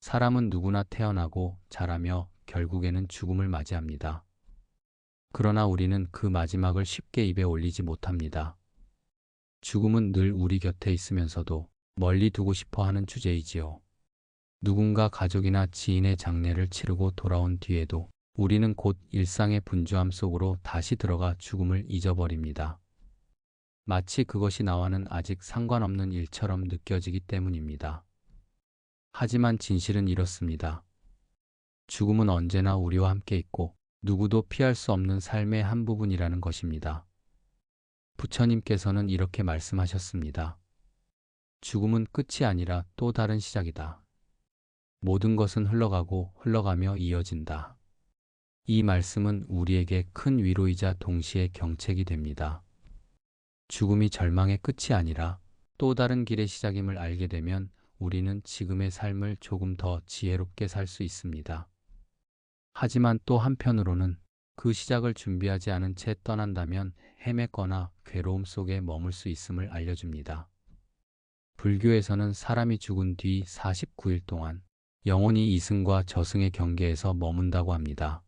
사람은 누구나 태어나고 자라며 결국에는 죽음을 맞이합니다. 그러나 우리는 그 마지막을 쉽게 입에 올리지 못합니다. 죽음은 늘 우리 곁에 있으면서도 멀리 두고 싶어 하는 주제이지요. 누군가 가족이나 지인의 장례를 치르고 돌아온 뒤에도 우리는 곧 일상의 분주함 속으로 다시 들어가 죽음을 잊어버립니다. 마치 그것이 나와는 아직 상관없는 일처럼 느껴지기 때문입니다. 하지만 진실은 이렇습니다. 죽음은 언제나 우리와 함께 있고 누구도 피할 수 없는 삶의 한 부분이라는 것입니다. 부처님께서는 이렇게 말씀하셨습니다. 죽음은 끝이 아니라 또 다른 시작이다. 모든 것은 흘러가고 흘러가며 이어진다. 이 말씀은 우리에게 큰 위로이자 동시에 경책이 됩니다. 죽음이 절망의 끝이 아니라 또 다른 길의 시작임을 알게 되면 우리는 지금의 삶을 조금 더 지혜롭게 살 수 있습니다. 하지만 또 한편으로는 그 시작을 준비하지 않은 채 떠난다면 헤맸거나 괴로움 속에 머물 수 있음을 알려줍니다. 불교에서는 사람이 죽은 뒤 49일 동안 영혼이 이승과 저승의 경계에서 머문다고 합니다.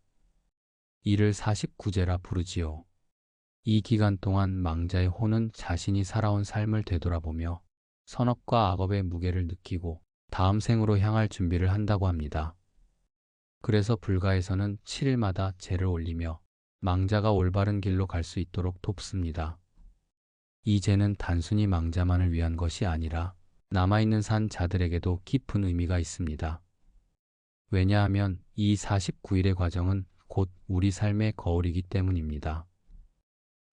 이를 49제라 부르지요. 이 기간 동안 망자의 혼은 자신이 살아온 삶을 되돌아보며 선업과 악업의 무게를 느끼고 다음 생으로 향할 준비를 한다고 합니다. 그래서 불가에서는 7일마다 제를 올리며 망자가 올바른 길로 갈 수 있도록 돕습니다. 이 제는 단순히 망자만을 위한 것이 아니라 남아있는 산 자들에게도 깊은 의미가 있습니다. 왜냐하면 이 49일의 과정은 곧 우리 삶의 거울이기 때문입니다.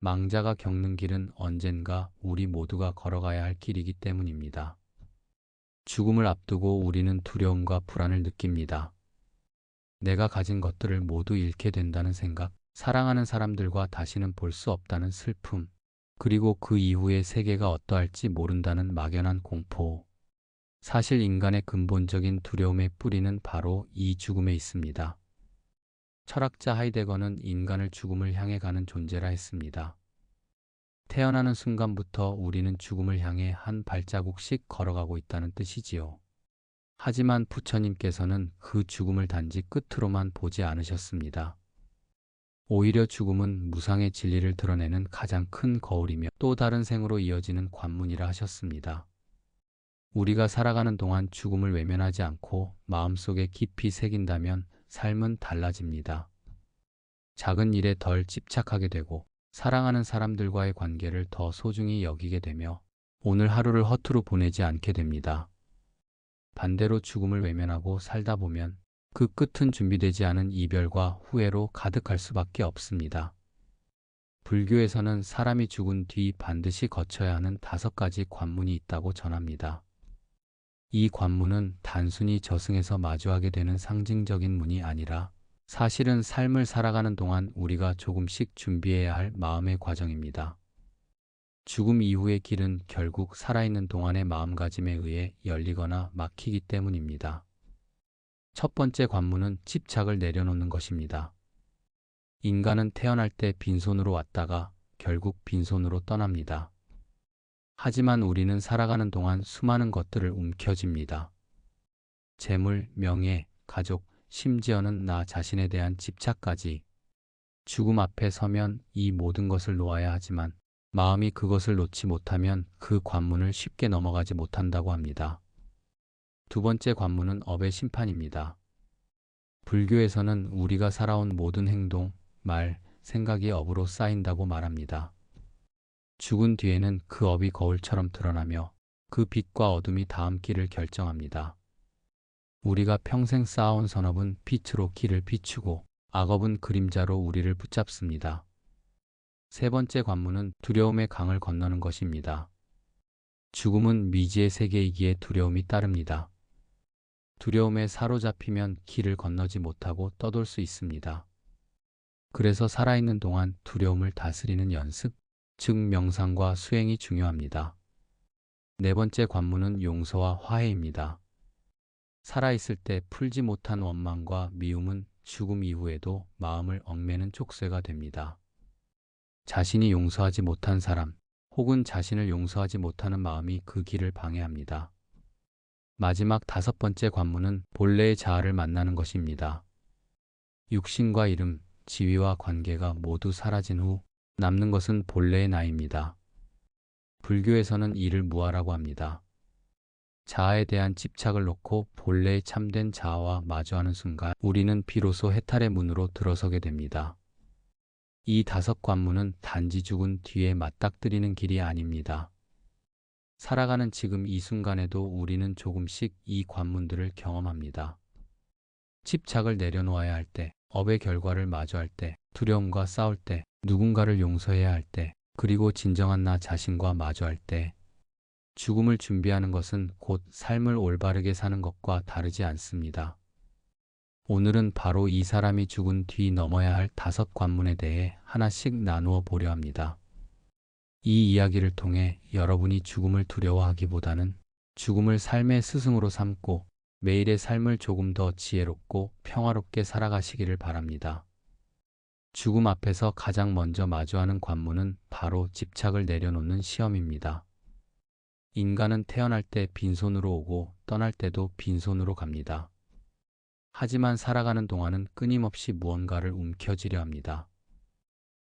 망자가 겪는 길은 언젠가 우리 모두가 걸어가야 할 길이기 때문입니다. 죽음을 앞두고 우리는 두려움과 불안을 느낍니다. 내가 가진 것들을 모두 잃게 된다는 생각, 사랑하는 사람들과 다시는 볼 수 없다는 슬픔, 그리고 그 이후의 세계가 어떠할지 모른다는 막연한 공포. 사실 인간의 근본적인 두려움의 뿌리는 바로 이 죽음에 있습니다. 철학자 하이데거는 인간을 죽음을 향해 가는 존재라 했습니다. 태어나는 순간부터 우리는 죽음을 향해 한 발자국씩 걸어가고 있다는 뜻이지요. 하지만 부처님께서는 그 죽음을 단지 끝으로만 보지 않으셨습니다. 오히려 죽음은 무상의 진리를 드러내는 가장 큰 거울이며 또 다른 생으로 이어지는 관문이라 하셨습니다. 우리가 살아가는 동안 죽음을 외면하지 않고 마음속에 깊이 새긴다면 삶은 달라집니다. 작은 일에 덜 집착하게 되고 사랑하는 사람들과의 관계를 더 소중히 여기게 되며 오늘 하루를 허투루 보내지 않게 됩니다. 반대로 죽음을 외면하고 살다 보면 그 끝은 준비되지 않은 이별과 후회로 가득할 수밖에 없습니다. 불교에서는 사람이 죽은 뒤 반드시 거쳐야 하는 5가지 관문이 있다고 전합니다. 이 관문은 단순히 저승에서 마주하게 되는 상징적인 문이 아니라 사실은 삶을 살아가는 동안 우리가 조금씩 준비해야 할 마음의 과정입니다. 죽음 이후의 길은 결국 살아있는 동안의 마음가짐에 의해 열리거나 막히기 때문입니다. 첫 번째 관문은 집착을 내려놓는 것입니다. 인간은 태어날 때 빈손으로 왔다가 결국 빈손으로 떠납니다. 하지만 우리는 살아가는 동안 수많은 것들을 움켜쥡니다. 재물, 명예, 가족, 심지어는 나 자신에 대한 집착까지. 죽음 앞에 서면 이 모든 것을 놓아야 하지만 마음이 그것을 놓지 못하면 그 관문을 쉽게 넘어가지 못한다고 합니다. 두 번째 관문은 업의 심판입니다. 불교에서는 우리가 살아온 모든 행동, 말, 생각이 업으로 쌓인다고 말합니다. 죽은 뒤에는 그 업이 거울처럼 드러나며 그 빛과 어둠이 다음 길을 결정합니다. 우리가 평생 쌓아온 선업은 빛으로 길을 비추고 악업은 그림자로 우리를 붙잡습니다. 세 번째 관문은 두려움의 강을 건너는 것입니다. 죽음은 미지의 세계이기에 두려움이 따릅니다. 두려움에 사로잡히면 길을 건너지 못하고 떠돌 수 있습니다. 그래서 살아있는 동안 두려움을 다스리는 연습, 즉 명상과 수행이 중요합니다. 네 번째 관문은 용서와 화해입니다. 살아있을 때 풀지 못한 원망과 미움은 죽음 이후에도 마음을 얽매는 촉쇠가 됩니다. 자신이 용서하지 못한 사람, 혹은 자신을 용서하지 못하는 마음이 그 길을 방해합니다. 마지막 다섯 번째 관문은 본래의 자아를 만나는 것입니다. 육신과 이름, 지위와 관계가 모두 사라진 후 남는 것은 본래의 나입니다. 불교에서는 이를 무아라고 합니다. 자아에 대한 집착을 놓고 본래의 참된 자아와 마주하는 순간 우리는 비로소 해탈의 문으로 들어서게 됩니다. 이 다섯 관문은 단지 죽은 뒤에 맞닥뜨리는 길이 아닙니다. 살아가는 지금 이 순간에도 우리는 조금씩 이 관문들을 경험합니다. 집착을 내려놓아야 할 때, 업의 결과를 마주할 때, 두려움과 싸울 때, 누군가를 용서해야 할 때, 그리고 진정한 나 자신과 마주할 때, 죽음을 준비하는 것은 곧 삶을 올바르게 사는 것과 다르지 않습니다. 오늘은 바로 이 사람이 죽은 뒤 넘어야 할 다섯 관문에 대해 하나씩 나누어 보려 합니다. 이 이야기를 통해 여러분이 죽음을 두려워하기보다는 죽음을 삶의 스승으로 삼고 매일의 삶을 조금 더 지혜롭고 평화롭게 살아가시기를 바랍니다. 죽음 앞에서 가장 먼저 마주하는 관문은 바로 집착을 내려놓는 시험입니다. 인간은 태어날 때 빈손으로 오고 떠날 때도 빈손으로 갑니다. 하지만 살아가는 동안은 끊임없이 무언가를 움켜쥐려 합니다.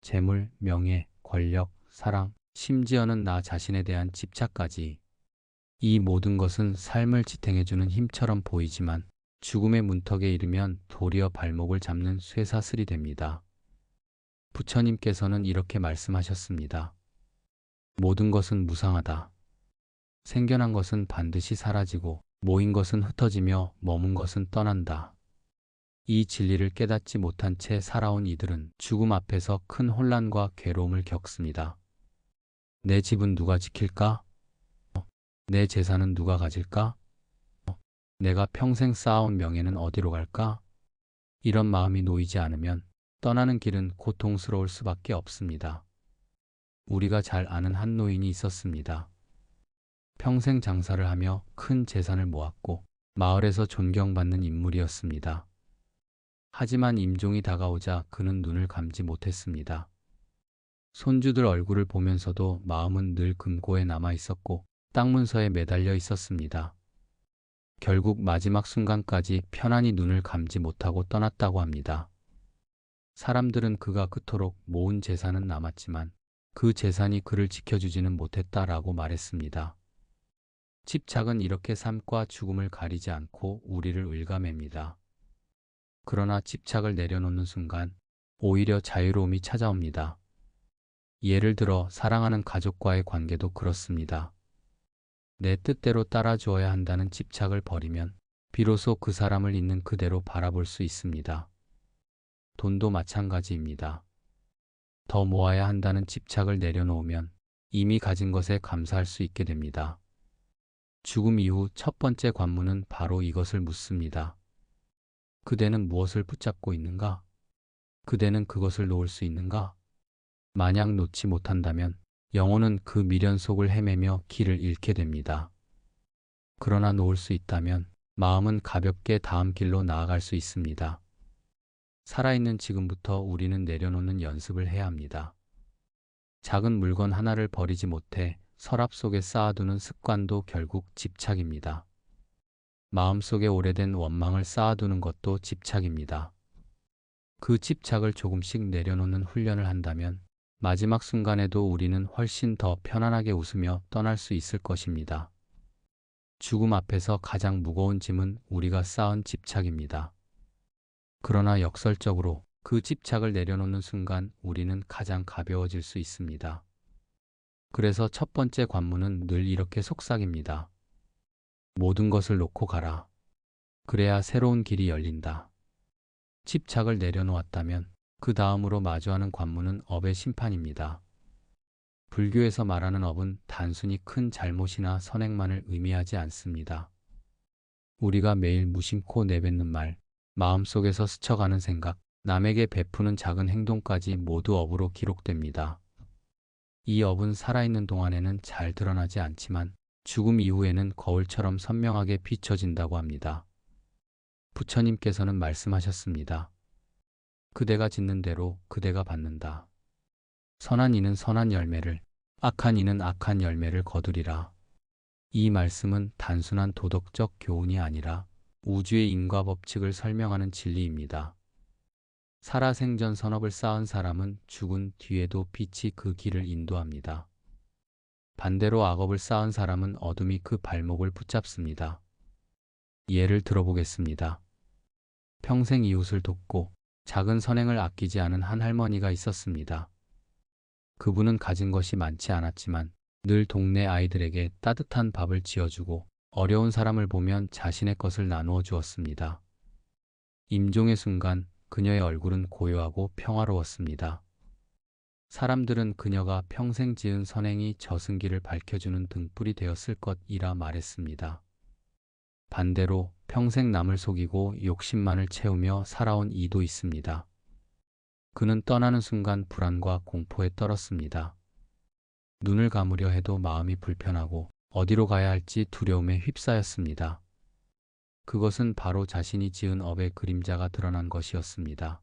재물, 명예, 권력, 사랑, 심지어는 나 자신에 대한 집착까지. 이 모든 것은 삶을 지탱해주는 힘처럼 보이지만 죽음의 문턱에 이르면 도리어 발목을 잡는 쇠사슬이 됩니다. 부처님께서는 이렇게 말씀하셨습니다. 모든 것은 무상하다. 생겨난 것은 반드시 사라지고 모인 것은 흩어지며 머문 것은 떠난다. 이 진리를 깨닫지 못한 채 살아온 이들은 죽음 앞에서 큰 혼란과 괴로움을 겪습니다. 내 집은 누가 지킬까? 내 재산은 누가 가질까? 내가 평생 쌓아온 명예는 어디로 갈까? 이런 마음이 놓이지 않으면 떠나는 길은 고통스러울 수밖에 없습니다. 우리가 잘 아는 한 노인이 있었습니다. 평생 장사를 하며 큰 재산을 모았고 마을에서 존경받는 인물이었습니다. 하지만 임종이 다가오자 그는 눈을 감지 못했습니다. 손주들 얼굴을 보면서도 마음은 늘 금고에 남아 있었고 땅 문서에 매달려 있었습니다. 결국 마지막 순간까지 편안히 눈을 감지 못하고 떠났다고 합니다. 사람들은 그가 그토록 모은 재산은 남았지만 그 재산이 그를 지켜주지는 못했다라고 말했습니다. 집착은 이렇게 삶과 죽음을 가리지 않고 우리를 옭아맵니다. 그러나 집착을 내려놓는 순간 오히려 자유로움이 찾아옵니다. 예를 들어 사랑하는 가족과의 관계도 그렇습니다. 내 뜻대로 따라주어야 한다는 집착을 버리면 비로소 그 사람을 있는 그대로 바라볼 수 있습니다. 돈도 마찬가지입니다. 더 모아야 한다는 집착을 내려놓으면 이미 가진 것에 감사할 수 있게 됩니다. 죽음 이후 첫 번째 관문은 바로 이것을 묻습니다. 그대는 무엇을 붙잡고 있는가? 그대는 그것을 놓을 수 있는가? 만약 놓지 못한다면 영혼은 그 미련 속을 헤매며 길을 잃게 됩니다. 그러나 놓을 수 있다면 마음은 가볍게 다음 길로 나아갈 수 있습니다. 살아있는 지금부터 우리는 내려놓는 연습을 해야 합니다. 작은 물건 하나를 버리지 못해 서랍 속에 쌓아두는 습관도 결국 집착입니다. 마음속에 오래된 원망을 쌓아두는 것도 집착입니다. 그 집착을 조금씩 내려놓는 훈련을 한다면 마지막 순간에도 우리는 훨씬 더 편안하게 웃으며 떠날 수 있을 것입니다. 죽음 앞에서 가장 무거운 짐은 우리가 쌓은 집착입니다. 그러나 역설적으로 그 집착을 내려놓는 순간 우리는 가장 가벼워질 수 있습니다. 그래서 첫 번째 관문은 늘 이렇게 속삭입니다. 모든 것을 놓고 가라. 그래야 새로운 길이 열린다. 집착을 내려놓았다면 그 다음으로 마주하는 관문은 업의 심판입니다. 불교에서 말하는 업은 단순히 큰 잘못이나 선행만을 의미하지 않습니다. 우리가 매일 무심코 내뱉는 말, 마음속에서 스쳐가는 생각, 남에게 베푸는 작은 행동까지 모두 업으로 기록됩니다. 이 업은 살아있는 동안에는 잘 드러나지 않지만 죽음 이후에는 거울처럼 선명하게 비춰진다고 합니다. 부처님께서는 말씀하셨습니다. 그대가 짓는 대로 그대가 받는다. 선한 이는 선한 열매를, 악한 이는 악한 열매를 거두리라. 이 말씀은 단순한 도덕적 교훈이 아니라 우주의 인과 법칙을 설명하는 진리입니다. 살아생전 선업을 쌓은 사람은 죽은 뒤에도 빛이 그 길을 인도합니다. 반대로 악업을 쌓은 사람은 어둠이 그 발목을 붙잡습니다. 예를 들어보겠습니다. 평생 이웃을 돕고 작은 선행을 아끼지 않은 한 할머니가 있었습니다. 그분은 가진 것이 많지 않았지만 늘 동네 아이들에게 따뜻한 밥을 지어주고 어려운 사람을 보면 자신의 것을 나누어 주었습니다. 임종의 순간 그녀의 얼굴은 고요하고 평화로웠습니다. 사람들은 그녀가 평생 지은 선행이 저승길을 밝혀주는 등불이 되었을 것이라 말했습니다. 반대로 평생 남을 속이고 욕심만을 채우며 살아온 이도 있습니다. 그는 떠나는 순간 불안과 공포에 떨었습니다. 눈을 감으려 해도 마음이 불편하고 어디로 가야 할지 두려움에 휩싸였습니다. 그것은 바로 자신이 지은 업의 그림자가 드러난 것이었습니다.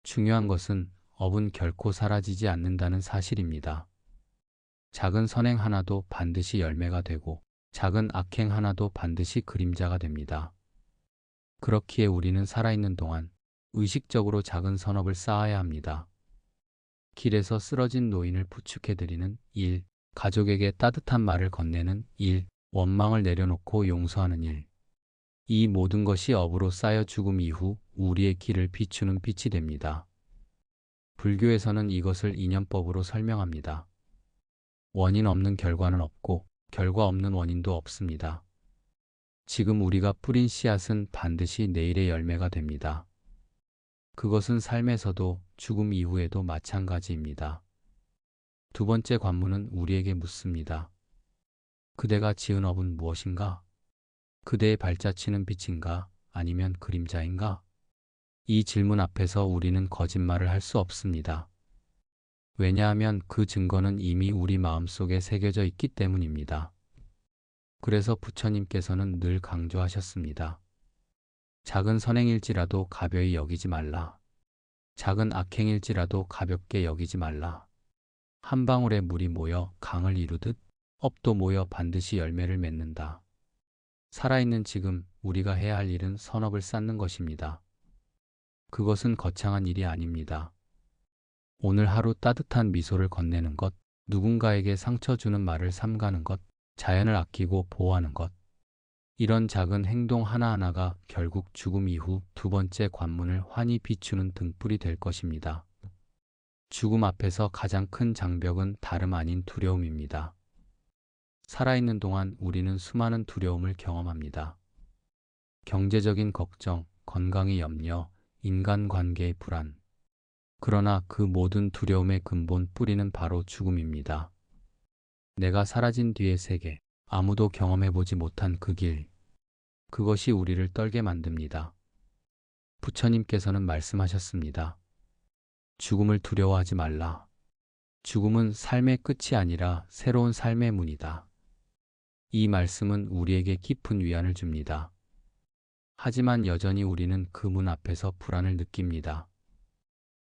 중요한 것은 업은 결코 사라지지 않는다는 사실입니다. 작은 선행 하나도 반드시 열매가 되고 작은 악행 하나도 반드시 그림자가 됩니다. 그렇기에 우리는 살아있는 동안 의식적으로 작은 선업을 쌓아야 합니다. 길에서 쓰러진 노인을 부축해드리는 일, 가족에게 따뜻한 말을 건네는 일, 원망을 내려놓고 용서하는 일. 이 모든 것이 업으로 쌓여 죽음 이후 우리의 길을 비추는 빛이 됩니다. 불교에서는 이것을 인연법으로 설명합니다. 원인 없는 결과는 없고 결과 없는 원인도 없습니다. 지금 우리가 뿌린 씨앗은 반드시 내일의 열매가 됩니다. 그것은 삶에서도 죽음 이후에도 마찬가지입니다. 두 번째 관문은 우리에게 묻습니다. 그대가 지은 업은 무엇인가? 그대의 발자취는 빛인가? 아니면 그림자인가? 이 질문 앞에서 우리는 거짓말을 할 수 없습니다. 왜냐하면 그 증거는 이미 우리 마음속에 새겨져 있기 때문입니다. 그래서 부처님께서는 늘 강조하셨습니다. 작은 선행일지라도 가벼이 여기지 말라. 작은 악행일지라도 가볍게 여기지 말라. 한 방울의 물이 모여 강을 이루듯 업도 모여 반드시 열매를 맺는다. 살아있는 지금 우리가 해야 할 일은 선업을 쌓는 것입니다. 그것은 거창한 일이 아닙니다. 오늘 하루 따뜻한 미소를 건네는 것, 누군가에게 상처 주는 말을 삼가는 것, 자연을 아끼고 보호하는 것. 이런 작은 행동 하나하나가 결국 죽음 이후 두 번째 관문을 환히 비추는 등불이 될 것입니다. 죽음 앞에서 가장 큰 장벽은 다름 아닌 두려움입니다. 살아있는 동안 우리는 수많은 두려움을 경험합니다. 경제적인 걱정, 건강의 염려, 인간관계의 불안. 그러나 그 모든 두려움의 근본 뿌리는 바로 죽음입니다. 내가 사라진 뒤의 세계, 아무도 경험해보지 못한 그 길. 그것이 우리를 떨게 만듭니다. 부처님께서는 말씀하셨습니다. 죽음을 두려워하지 말라. 죽음은 삶의 끝이 아니라 새로운 삶의 문이다. 이 말씀은 우리에게 깊은 위안을 줍니다. 하지만 여전히 우리는 그 문 앞에서 불안을 느낍니다.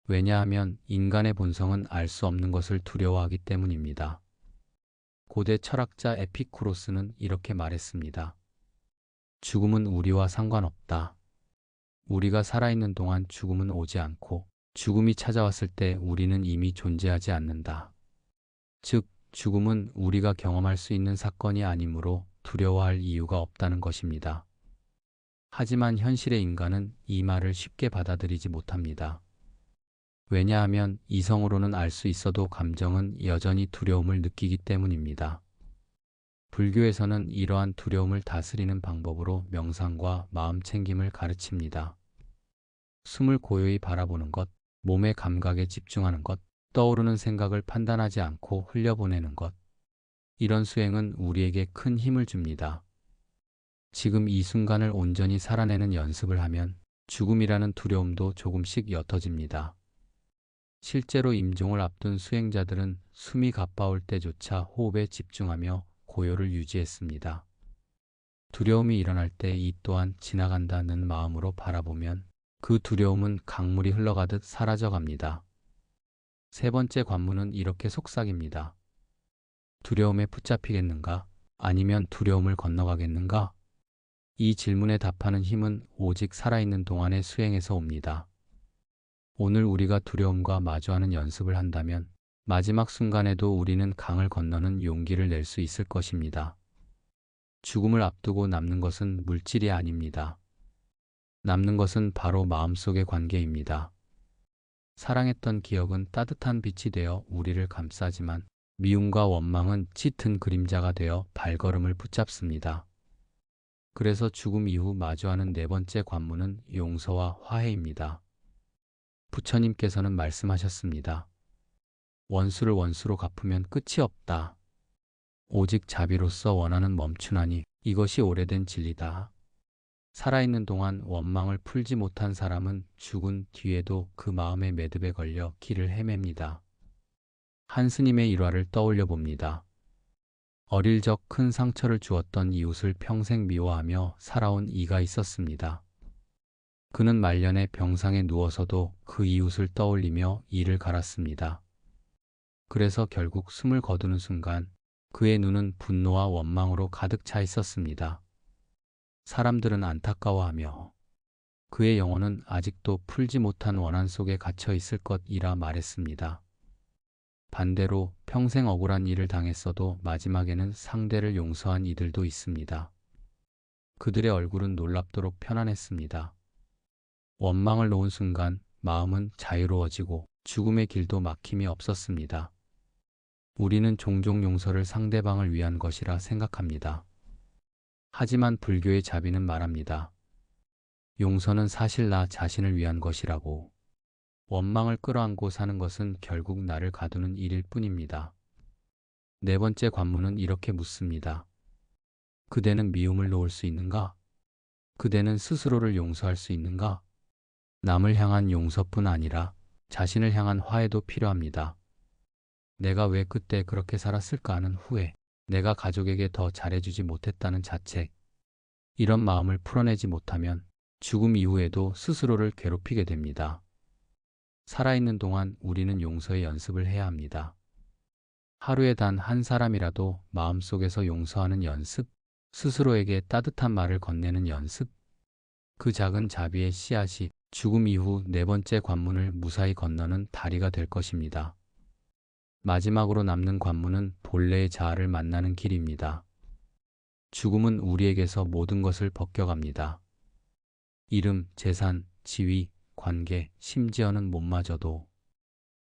왜냐하면 인간의 본성은 알 수 없는 것을 두려워하기 때문입니다. 고대 철학자 에피쿠로스는 이렇게 말했습니다. 죽음은 우리와 상관없다. 우리가 살아있는 동안 죽음은 오지 않고 죽음이 찾아왔을 때 우리는 이미 존재하지 않는다. 즉, 죽음은 우리가 경험할 수 있는 사건이 아니므로 두려워할 이유가 없다는 것입니다. 하지만 현실의 인간은 이 말을 쉽게 받아들이지 못합니다. 왜냐하면 이성으로는 알 수 있어도 감정은 여전히 두려움을 느끼기 때문입니다. 불교에서는 이러한 두려움을 다스리는 방법으로 명상과 마음 챙김을 가르칩니다. 숨을 고요히 바라보는 것, 몸의 감각에 집중하는 것, 떠오르는 생각을 판단하지 않고 흘려보내는 것. 이런 수행은 우리에게 큰 힘을 줍니다. 지금 이 순간을 온전히 살아내는 연습을 하면 죽음이라는 두려움도 조금씩 옅어집니다. 실제로 임종을 앞둔 수행자들은 숨이 가빠올 때조차 호흡에 집중하며 고요를 유지했습니다. 두려움이 일어날 때 이 또한 지나간다는 마음으로 바라보면 그 두려움은 강물이 흘러가듯 사라져갑니다. 세 번째 관문은 이렇게 속삭입니다. 두려움에 붙잡히겠는가? 아니면 두려움을 건너가겠는가? 이 질문에 답하는 힘은 오직 살아있는 동안의 수행에서 옵니다. 오늘 우리가 두려움과 마주하는 연습을 한다면 마지막 순간에도 우리는 강을 건너는 용기를 낼 수 있을 것입니다. 죽음을 앞두고 남는 것은 물질이 아닙니다. 남는 것은 바로 마음속의 관계입니다. 사랑했던 기억은 따뜻한 빛이 되어 우리를 감싸지만 미움과 원망은 짙은 그림자가 되어 발걸음을 붙잡습니다. 그래서 죽음 이후 마주하는 네 번째 관문은 용서와 화해입니다. 부처님께서는 말씀하셨습니다. 원수를 원수로 갚으면 끝이 없다. 오직 자비로서 원하는 멈추나니 이것이 오래된 진리다. 살아있는 동안 원망을 풀지 못한 사람은 죽은 뒤에도 그 마음의 매듭에 걸려 길을 헤맵니다. 한 스님의 일화를 떠올려 봅니다. 어릴 적 큰 상처를 주었던 이웃을 평생 미워하며 살아온 이가 있었습니다. 그는 말년에 병상에 누워서도 그 이웃을 떠올리며 이를 갈았습니다. 그래서 결국 숨을 거두는 순간 그의 눈은 분노와 원망으로 가득 차 있었습니다. 사람들은 안타까워하며 그의 영혼은 아직도 풀지 못한 원한 속에 갇혀 있을 것이라 말했습니다. 반대로 평생 억울한 일을 당했어도 마지막에는 상대를 용서한 이들도 있습니다. 그들의 얼굴은 놀랍도록 편안했습니다. 원망을 놓은 순간 마음은 자유로워지고 죽음의 길도 막힘이 없었습니다. 우리는 종종 용서를 상대방을 위한 것이라 생각합니다. 하지만 불교의 자비는 말합니다. 용서는 사실 나 자신을 위한 것이라고. 원망을 끌어안고 사는 것은 결국 나를 가두는 일일 뿐입니다. 네 번째 관문은 이렇게 묻습니다. 그대는 미움을 놓을 수 있는가? 그대는 스스로를 용서할 수 있는가? 남을 향한 용서뿐 아니라 자신을 향한 화해도 필요합니다. 내가 왜 그때 그렇게 살았을까 하는 후회, 내가 가족에게 더 잘해주지 못했다는 자책, 이런 마음을 풀어내지 못하면 죽음 이후에도 스스로를 괴롭히게 됩니다. 살아있는 동안 우리는 용서의 연습을 해야 합니다. 하루에 단 한 사람이라도 마음속에서 용서하는 연습, 스스로에게 따뜻한 말을 건네는 연습, 그 작은 자비의 씨앗이 죽음 이후 네 번째 관문을 무사히 건너는 다리가 될 것입니다. 마지막으로 남는 관문은 본래의 자아를 만나는 길입니다. 죽음은 우리에게서 모든 것을 벗겨갑니다. 이름, 재산, 지위, 관계, 심지어는 몸마저도.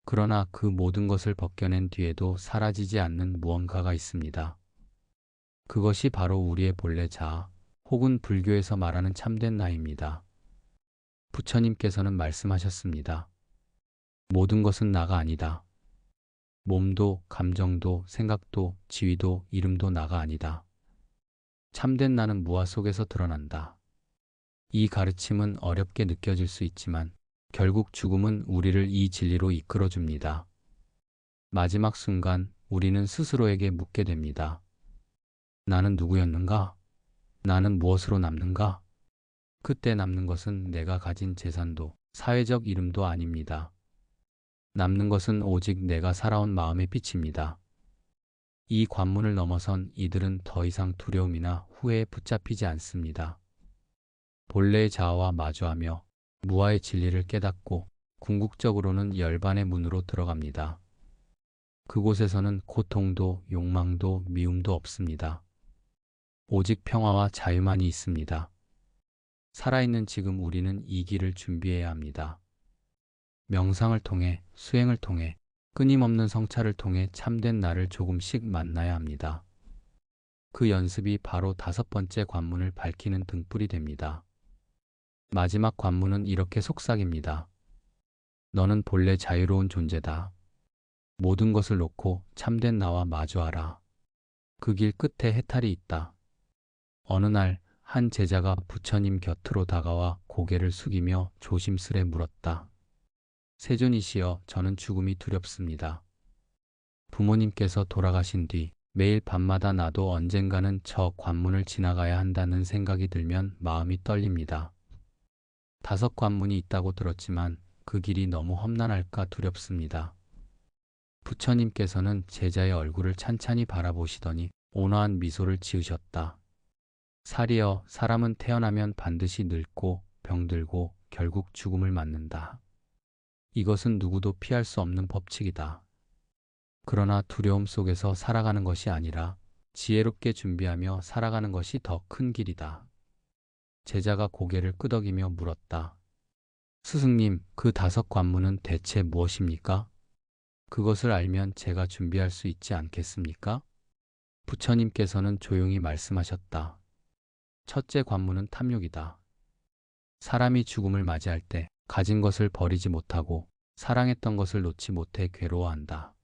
그러나 그 모든 것을 벗겨낸 뒤에도 사라지지 않는 무언가가 있습니다. 그것이 바로 우리의 본래 자아, 혹은 불교에서 말하는 참된 나입니다. 부처님께서는 말씀하셨습니다. 모든 것은 나가 아니다. 몸도, 감정도, 생각도, 지위도, 이름도 나가 아니다. 참된 나는 무아 속에서 드러난다. 이 가르침은 어렵게 느껴질 수 있지만 결국 죽음은 우리를 이 진리로 이끌어줍니다. 마지막 순간 우리는 스스로에게 묻게 됩니다. 나는 누구였는가? 나는 무엇으로 남는가? 그때 남는 것은 내가 가진 재산도 사회적 이름도 아닙니다. 남는 것은 오직 내가 살아온 마음의 빛입니다. 이 관문을 넘어선 이들은 더 이상 두려움이나 후회에 붙잡히지 않습니다. 본래의 자아와 마주하며 무아의 진리를 깨닫고 궁극적으로는 열반의 문으로 들어갑니다. 그곳에서는 고통도 욕망도 미움도 없습니다. 오직 평화와 자유만이 있습니다. 살아있는 지금 우리는 이 길을 준비해야 합니다. 명상을 통해, 수행을 통해, 끊임없는 성찰을 통해 참된 나를 조금씩 만나야 합니다. 그 연습이 바로 다섯 번째 관문을 밝히는 등불이 됩니다. 마지막 관문은 이렇게 속삭입니다. 너는 본래 자유로운 존재다. 모든 것을 놓고 참된 나와 마주하라. 그 길 끝에 해탈이 있다. 어느 날 한 제자가 부처님 곁으로 다가와 고개를 숙이며 조심스레 물었다. 세존이시여, 저는 죽음이 두렵습니다. 부모님께서 돌아가신 뒤 매일 밤마다 나도 언젠가는 저 관문을 지나가야 한다는 생각이 들면 마음이 떨립니다. 5 관문이 있다고 들었지만 그 길이 너무 험난할까 두렵습니다. 부처님께서는 제자의 얼굴을 찬찬히 바라보시더니 온화한 미소를 지으셨다. 살이여, 사람은 태어나면 반드시 늙고 병들고 결국 죽음을 맞는다. 이것은 누구도 피할 수 없는 법칙이다. 그러나 두려움 속에서 살아가는 것이 아니라 지혜롭게 준비하며 살아가는 것이 더 큰 길이다. 제자가 고개를 끄덕이며 물었다. 스승님, 그 5관문은 대체 무엇입니까? 그것을 알면 제가 준비할 수 있지 않겠습니까? 부처님께서는 조용히 말씀하셨다. 첫째 관문은 탐욕이다. 사람이 죽음을 맞이할 때 가진 것을 버리지 못하고 사랑했던 것을 놓지 못해 괴로워한다.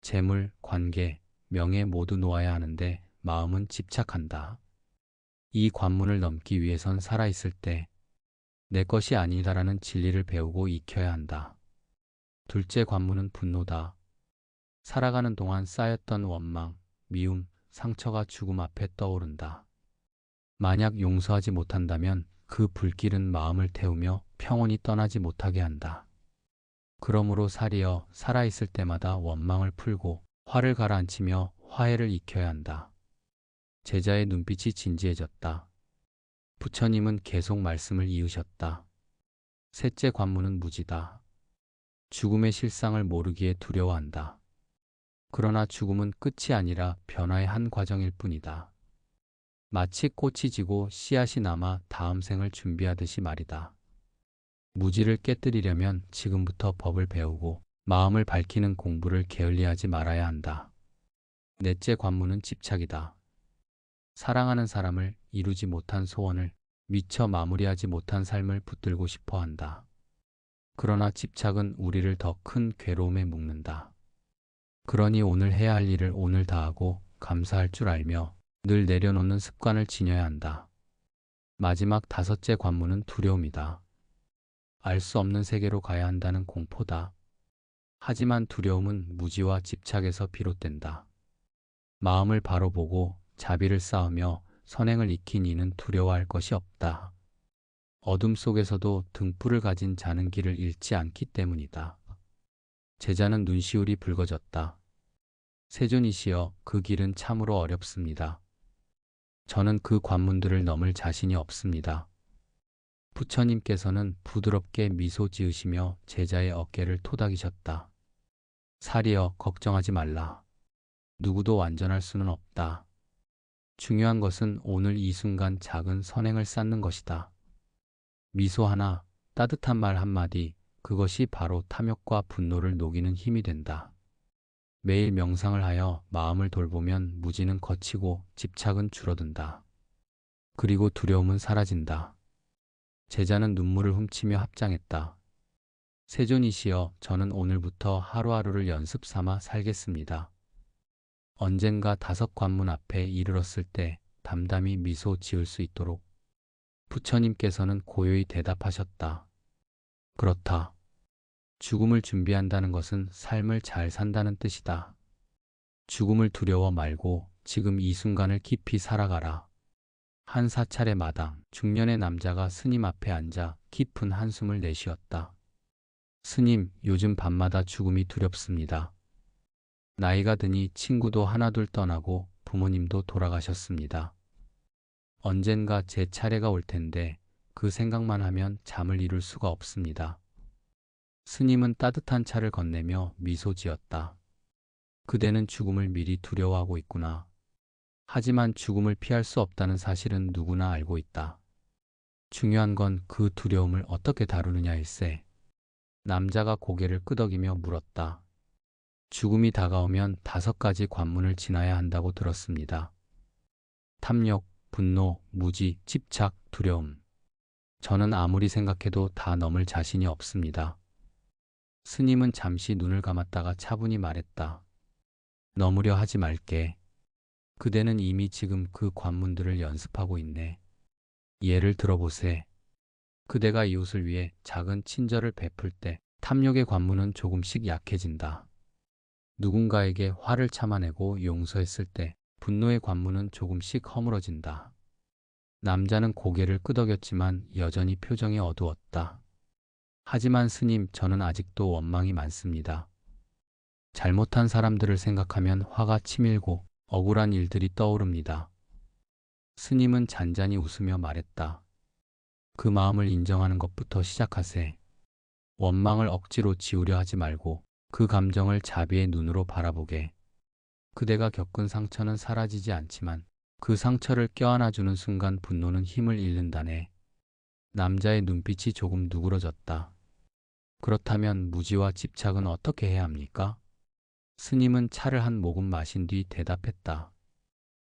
재물, 관계, 명예 모두 놓아야 하는데 마음은 집착한다. 이 관문을 넘기 위해선 살아있을 때 내 것이 아니다라는 진리를 배우고 익혀야 한다. 둘째 관문은 분노다. 살아가는 동안 쌓였던 원망, 미움, 상처가 죽음 앞에 떠오른다. 만약 용서하지 못한다면 그 불길은 마음을 태우며 평온히 떠나지 못하게 한다. 그러므로 살이여, 살아있을 때마다 원망을 풀고 화를 가라앉히며 화해를 익혀야 한다. 제자의 눈빛이 진지해졌다. 부처님은 계속 말씀을 이으셨다. 셋째 관문은 무지다. 죽음의 실상을 모르기에 두려워한다. 그러나 죽음은 끝이 아니라 변화의 한 과정일 뿐이다. 마치 꽃이 지고 씨앗이 남아 다음 생을 준비하듯이 말이다. 무지를 깨뜨리려면 지금부터 법을 배우고 마음을 밝히는 공부를 게을리하지 말아야 한다. 넷째 관문은 집착이다. 사랑하는 사람을, 이루지 못한 소원을, 미처 마무리하지 못한 삶을 붙들고 싶어 한다. 그러나 집착은 우리를 더 큰 괴로움에 묶는다. 그러니 오늘 해야 할 일을 오늘 다 하고 감사할 줄 알며 늘 내려놓는 습관을 지녀야 한다. 마지막 5째 관문은 두려움이다. 알 수 없는 세계로 가야 한다는 공포다. 하지만 두려움은 무지와 집착에서 비롯된다. 마음을 바로 보고 자비를 쌓으며 선행을 익힌 이는 두려워할 것이 없다. 어둠 속에서도 등불을 가진 자는 길을 잃지 않기 때문이다. 제자는 눈시울이 붉어졌다. 세존이시여, 그 길은 참으로 어렵습니다. 저는 그 관문들을 넘을 자신이 없습니다. 부처님께서는 부드럽게 미소 지으시며 제자의 어깨를 토닥이셨다. 살이여, 걱정하지 말라. 누구도 완전할 수는 없다. 중요한 것은 오늘 이 순간 작은 선행을 쌓는 것이다. 미소 하나, 따뜻한 말 한마디, 그것이 바로 탐욕과 분노를 녹이는 힘이 된다. 매일 명상을 하여 마음을 돌보면 무지는 거치고 집착은 줄어든다. 그리고 두려움은 사라진다. 제자는 눈물을 훔치며 합장했다. 세존이시여, 저는 오늘부터 하루하루를 연습 삼아 살겠습니다. 언젠가 5관문 앞에 이르렀을 때 담담히 미소 지을 수 있도록. 부처님께서는 고요히 대답하셨다. 그렇다. 죽음을 준비한다는 것은 삶을 잘 산다는 뜻이다. 죽음을 두려워 말고 지금 이 순간을 깊이 살아가라. 한 사찰의 마당, 중년의 남자가 스님 앞에 앉아 깊은 한숨을 내쉬었다. 스님, 요즘 밤마다 죽음이 두렵습니다. 나이가 드니 친구도 하나둘 떠나고 부모님도 돌아가셨습니다. 언젠가 제 차례가 올 텐데 그 생각만 하면 잠을 이룰 수가 없습니다. 스님은 따뜻한 차를 건네며 미소 지었다. 그대는 죽음을 미리 두려워하고 있구나. 하지만 죽음을 피할 수 없다는 사실은 누구나 알고 있다. 중요한 건 그 두려움을 어떻게 다루느냐일세. 남자가 고개를 끄덕이며 물었다. 죽음이 다가오면 5가지 관문을 지나야 한다고 들었습니다. 탐욕, 분노, 무지, 집착, 두려움. 저는 아무리 생각해도 다 넘을 자신이 없습니다. 스님은 잠시 눈을 감았다가 차분히 말했다. 넘으려 하지 말게. 그대는 이미 지금 그 관문들을 연습하고 있네. 예를 들어보세. 그대가 이웃을 위해 작은 친절을 베풀 때 탐욕의 관문은 조금씩 약해진다. 누군가에게 화를 참아내고 용서했을 때 분노의 관문은 조금씩 허물어진다. 남자는 고개를 끄덕였지만 여전히 표정이 어두웠다. 하지만 스님, 저는 아직도 원망이 많습니다. 잘못한 사람들을 생각하면 화가 치밀고 억울한 일들이 떠오릅니다. 스님은 잔잔히 웃으며 말했다. 그 마음을 인정하는 것부터 시작하세. 원망을 억지로 지우려 하지 말고 그 감정을 자비의 눈으로 바라보게. 그대가 겪은 상처는 사라지지 않지만 그 상처를 껴안아주는 순간 분노는 힘을 잃는다네. 남자의 눈빛이 조금 누그러졌다. 그렇다면 무지와 집착은 어떻게 해야 합니까? 스님은 차를 한 모금 마신 뒤 대답했다.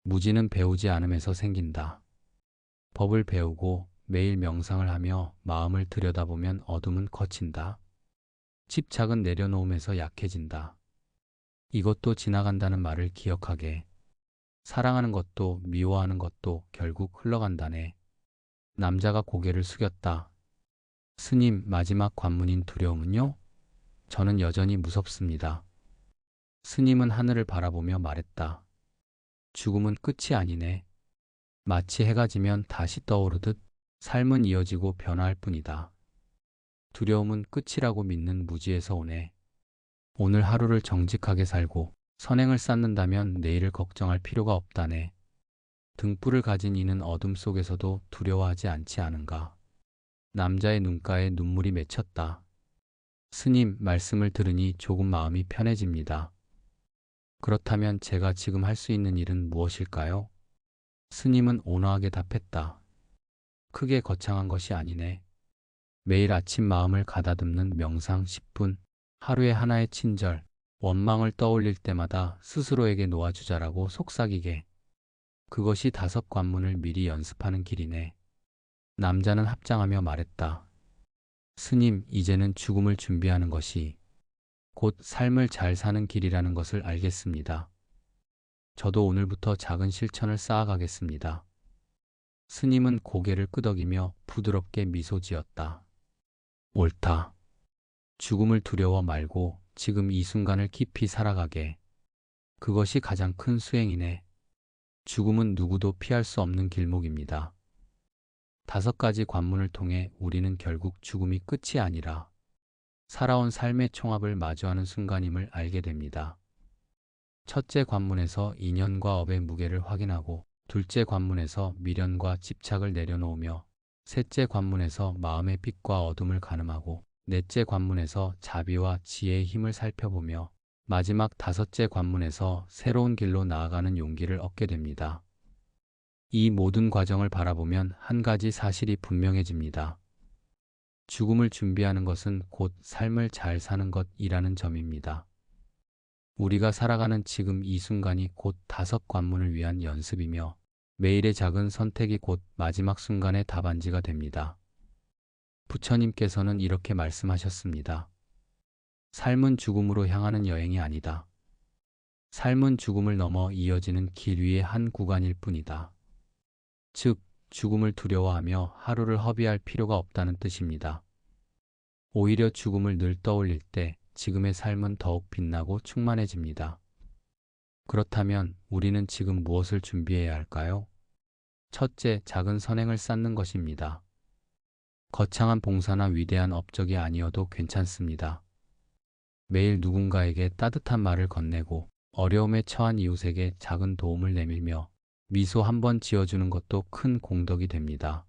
무지는 배우지 않음에서 생긴다. 법을 배우고 매일 명상을 하며 마음을 들여다보면 어둠은 거친다. 집착은 내려놓음에서 약해진다. 이것도 지나간다는 말을 기억하게. 사랑하는 것도 미워하는 것도 결국 흘러간다네. 남자가 고개를 숙였다. 스님, 마지막 관문인 두려움은요? 저는 여전히 무섭습니다. 스님은 하늘을 바라보며 말했다. 죽음은 끝이 아니네. 마치 해가 지면 다시 떠오르듯 삶은 이어지고 변화할 뿐이다. 두려움은 끝이라고 믿는 무지에서 오네. 오늘 하루를 정직하게 살고 선행을 쌓는다면 내일을 걱정할 필요가 없다네. 등불을 가진 이는 어둠 속에서도 두려워하지 않지 않은가. 남자의 눈가에 눈물이 맺혔다. 스님, 말씀을 들으니 조금 마음이 편해집니다. 그렇다면 제가 지금 할 수 있는 일은 무엇일까요? 스님은 온화하게 답했다. 크게 거창한 것이 아니네. 매일 아침 마음을 가다듬는 명상 10분, 하루에 하나의 친절, 원망을 떠올릴 때마다 스스로에게 놓아주자라고 속삭이게. 그것이 5관문을 미리 연습하는 길이네. 남자는 합장하며 말했다. 스님, 이제는 죽음을 준비하는 것이 곧 삶을 잘 사는 길이라는 것을 알겠습니다. 저도 오늘부터 작은 실천을 쌓아가겠습니다. 스님은 고개를 끄덕이며 부드럽게 미소 지었다. 옳다. 죽음을 두려워 말고 지금 이 순간을 깊이 살아가게. 그것이 가장 큰 수행이네. 죽음은 누구도 피할 수 없는 길목입니다. 5가지 관문을 통해 우리는 결국 죽음이 끝이 아니라 살아온 삶의 총합을 마주하는 순간임을 알게 됩니다. 첫째 관문에서 인연과 업의 무게를 확인하고, 둘째 관문에서 미련과 집착을 내려놓으며, 셋째 관문에서 마음의 빛과 어둠을 가늠하고, 넷째 관문에서 자비와 지혜의 힘을 살펴보며, 마지막 5째 관문에서 새로운 길로 나아가는 용기를 얻게 됩니다. 이 모든 과정을 바라보면 한 가지 사실이 분명해집니다. 죽음을 준비하는 것은 곧 삶을 잘 사는 것이라는 점입니다. 우리가 살아가는 지금 이 순간이 곧 5관문을 위한 연습이며 매일의 작은 선택이 곧 마지막 순간의 답안지가 됩니다. 부처님께서는 이렇게 말씀하셨습니다. 삶은 죽음으로 향하는 여행이 아니다. 삶은 죽음을 넘어 이어지는 길 위의 한 구간일 뿐이다. 즉, 죽음을 두려워하며 하루를 허비할 필요가 없다는 뜻입니다. 오히려 죽음을 늘 떠올릴 때 지금의 삶은 더욱 빛나고 충만해집니다. 그렇다면 우리는 지금 무엇을 준비해야 할까요? 첫째, 작은 선행을 쌓는 것입니다. 거창한 봉사나 위대한 업적이 아니어도 괜찮습니다. 매일 누군가에게 따뜻한 말을 건네고 어려움에 처한 이웃에게 작은 도움을 내밀며 미소 한 번 지어주는 것도 큰 공덕이 됩니다.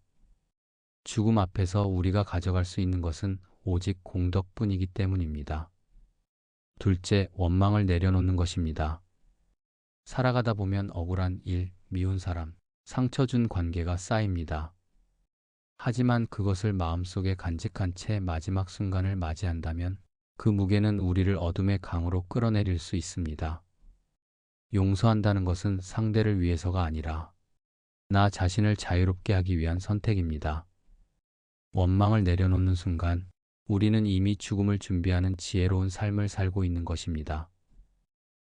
죽음 앞에서 우리가 가져갈 수 있는 것은 오직 공덕뿐이기 때문입니다. 둘째, 원망을 내려놓는 것입니다. 살아가다 보면 억울한 일, 미운 사람, 상처 준 관계가 쌓입니다. 하지만 그것을 마음속에 간직한 채 마지막 순간을 맞이한다면 그 무게는 우리를 어둠의 강으로 끌어내릴 수 있습니다. 용서한다는 것은 상대를 위해서가 아니라 나 자신을 자유롭게 하기 위한 선택입니다. 원망을 내려놓는 순간 우리는 이미 죽음을 준비하는 지혜로운 삶을 살고 있는 것입니다.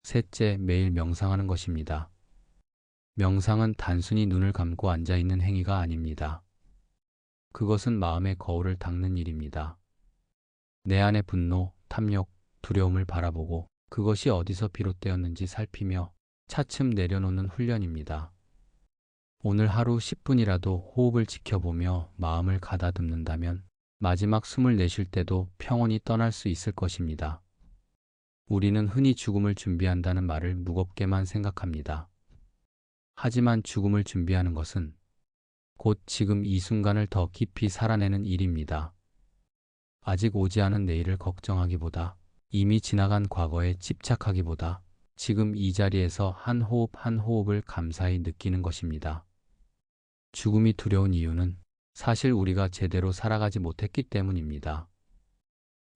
셋째, 매일 명상하는 것입니다. 명상은 단순히 눈을 감고 앉아있는 행위가 아닙니다. 그것은 마음의 거울을 닦는 일입니다. 내 안의 분노, 탐욕, 두려움을 바라보고 그것이 어디서 비롯되었는지 살피며 차츰 내려놓는 훈련입니다. 오늘 하루 10분이라도 호흡을 지켜보며 마음을 가다듬는다면 마지막 숨을 내쉴 때도 평온히 떠날 수 있을 것입니다. 우리는 흔히 죽음을 준비한다는 말을 무겁게만 생각합니다. 하지만 죽음을 준비하는 것은 곧 지금 이 순간을 더 깊이 살아내는 일입니다. 아직 오지 않은 내일을 걱정하기보다, 이미 지나간 과거에 집착하기보다 지금 이 자리에서 한 호흡 한 호흡을 감사히 느끼는 것입니다. 죽음이 두려운 이유는 사실 우리가 제대로 살아가지 못했기 때문입니다.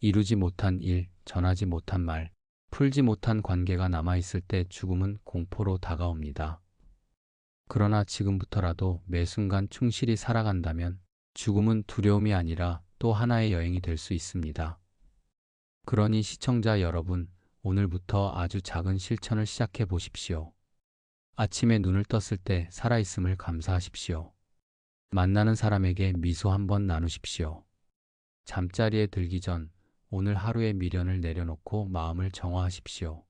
이루지 못한 일, 전하지 못한 말, 풀지 못한 관계가 남아있을 때 죽음은 공포로 다가옵니다. 그러나 지금부터라도 매 순간 충실히 살아간다면 죽음은 두려움이 아니라 또 하나의 여행이 될 수 있습니다. 그러니 시청자 여러분, 오늘부터 아주 작은 실천을 시작해 보십시오. 아침에 눈을 떴을 때 살아있음을 감사하십시오. 만나는 사람에게 미소 한번 나누십시오. 잠자리에 들기 전 오늘 하루의 미련을 내려놓고 마음을 정화하십시오.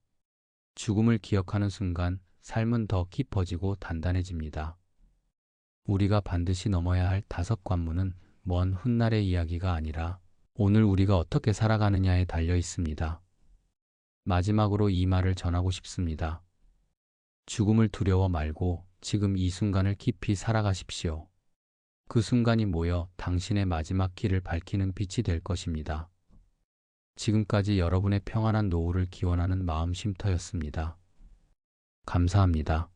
죽음을 기억하는 순간 삶은 더 깊어지고 단단해집니다. 우리가 반드시 넘어야 할 5관문은 먼 훗날의 이야기가 아니라 오늘 우리가 어떻게 살아가느냐에 달려 있습니다. 마지막으로 이 말을 전하고 싶습니다. 죽음을 두려워 말고 지금 이 순간을 깊이 살아가십시오. 그 순간이 모여 당신의 마지막 길을 밝히는 빛이 될 것입니다. 지금까지 여러분의 평안한 노후를 기원하는 마음 쉼터였습니다. 감사합니다.